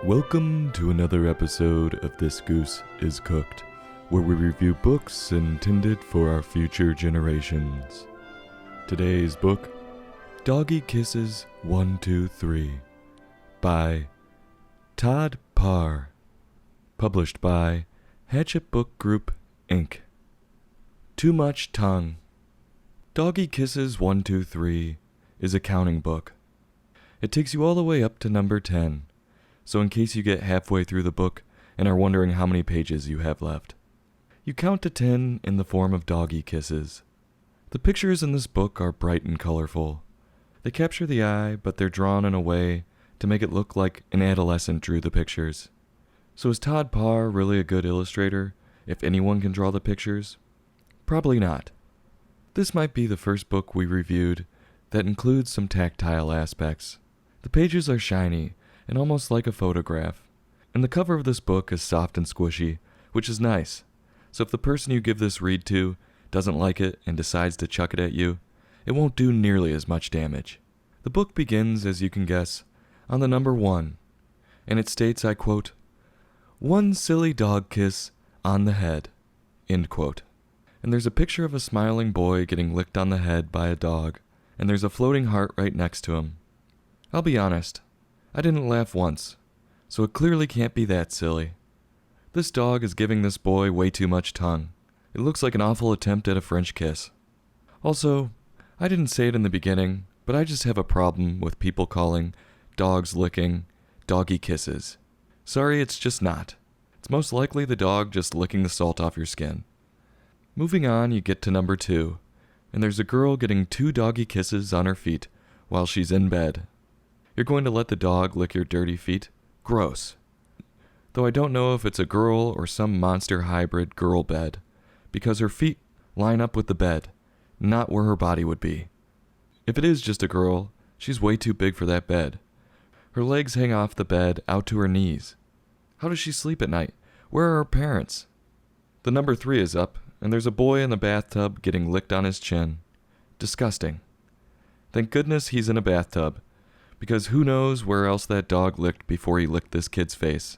Welcome to another episode of This Goose is Cooked, where we review books intended for our future generations. Today's book, Doggy Kisses 1, 2, 3, by Todd Parr, published by Hatchet Book Group, Inc. Too Much Tongue. Doggy Kisses 1, 2, 3 is a counting book. It takes you all the way up to number 10. So in case you get halfway through the book and are wondering how many pages you have left, you count to 10 in the form of doggy kisses. The pictures in this book are bright and colorful. They capture the eye, but they're drawn in a way to make it look like an adolescent drew the pictures. So is Todd Parr really a good illustrator, if anyone can draw the pictures? Probably not. This might be the first book we reviewed that includes some tactile aspects. The pages are shiny, and almost like a photograph. And the cover of this book is soft and squishy, which is nice. So if the person you give this read to doesn't like it and decides to chuck it at you, it won't do nearly as much damage. The book begins, as you can guess, on the number 1, and it states, I quote, "One silly dog kiss on the head," end quote. And there's a picture of a smiling boy getting licked on the head by a dog, and there's a floating heart right next to him. I'll be honest, I didn't laugh once, so it clearly can't be that silly. This dog is giving this boy way too much tongue. It looks like an awful attempt at a French kiss. Also, I didn't say it in the beginning, but I just have a problem with people calling dogs licking doggy kisses. Sorry, it's just not. It's most likely the dog just licking the salt off your skin. Moving on, you get to number 2, and there's a girl getting 2 doggy kisses on her feet while she's in bed. You're going to let the dog lick your dirty feet? Gross. Though I don't know if it's a girl or some monster hybrid girl bed, because her feet line up with the bed, not where her body would be. If it is just a girl, she's way too big for that bed. Her legs hang off the bed out to her knees. How does she sleep at night? Where are her parents? The number 3 is up, and there's a boy in the bathtub getting licked on his chin. Disgusting. Thank goodness he's in a bathtub, because who knows where else that dog licked before he licked this kid's face.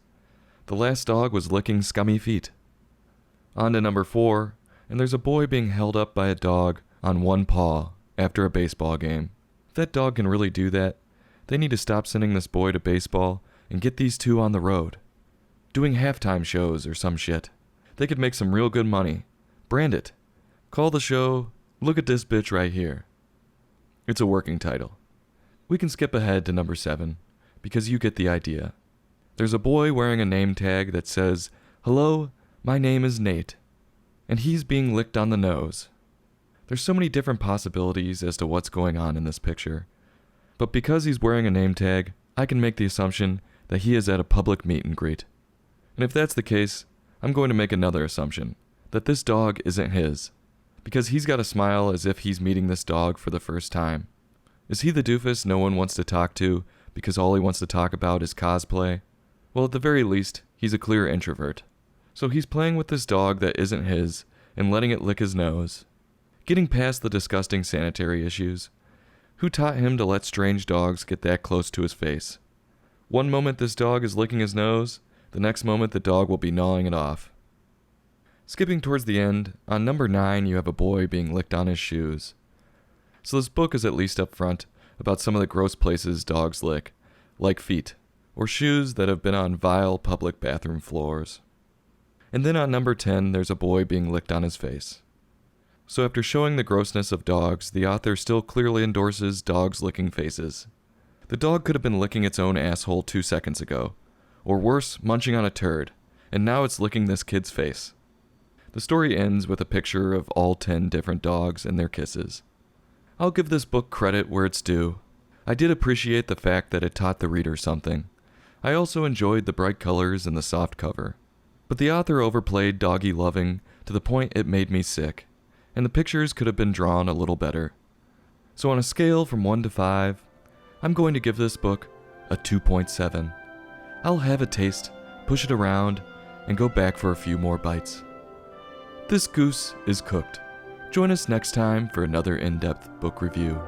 The last dog was licking scummy feet. On to number 4, and there's a boy being held up by a dog on one paw after a baseball game. If that dog can really do that, they need to stop sending this boy to baseball and get these 2 on the road. Doing halftime shows or some shit. They could make some real good money. Brand it. Call the show, "Look at this bitch right here." It's a working title. We can skip ahead to number 7, because you get the idea. There's a boy wearing a name tag that says, "Hello, my name is Nate," and he's being licked on the nose. There's so many different possibilities as to what's going on in this picture, but because he's wearing a name tag, I can make the assumption that he is at a public meet and greet. And if that's the case, I'm going to make another assumption, that this dog isn't his, because he's got a smile as if he's meeting this dog for the first time. Is he the doofus no one wants to talk to because all he wants to talk about is cosplay? Well, at the very least, he's a clear introvert. So he's playing with this dog that isn't his and letting it lick his nose. Getting past the disgusting sanitary issues. Who taught him to let strange dogs get that close to his face? One moment this dog is licking his nose, the next moment the dog will be gnawing it off. Skipping towards the end, on number 9 you have a boy being licked on his shoes. So this book is at least upfront about some of the gross places dogs lick, like feet, or shoes that have been on vile public bathroom floors. And then on number 10, there's a boy being licked on his face. So after showing the grossness of dogs, the author still clearly endorses dogs licking faces. The dog could have been licking its own asshole 2 seconds ago, or worse, munching on a turd, and now it's licking this kid's face. The story ends with a picture of all 10 different dogs and their kisses. I'll give this book credit where it's due. I did appreciate the fact that it taught the reader something. I also enjoyed the bright colors and the soft cover. But the author overplayed doggy loving to the point it made me sick, and the pictures could have been drawn a little better. So on a scale from 1 to 5, I'm going to give this book a 2.7. I'll have a taste, push it around, and go back for a few more bites. This goose is cooked. Join us next time for another in-depth book review.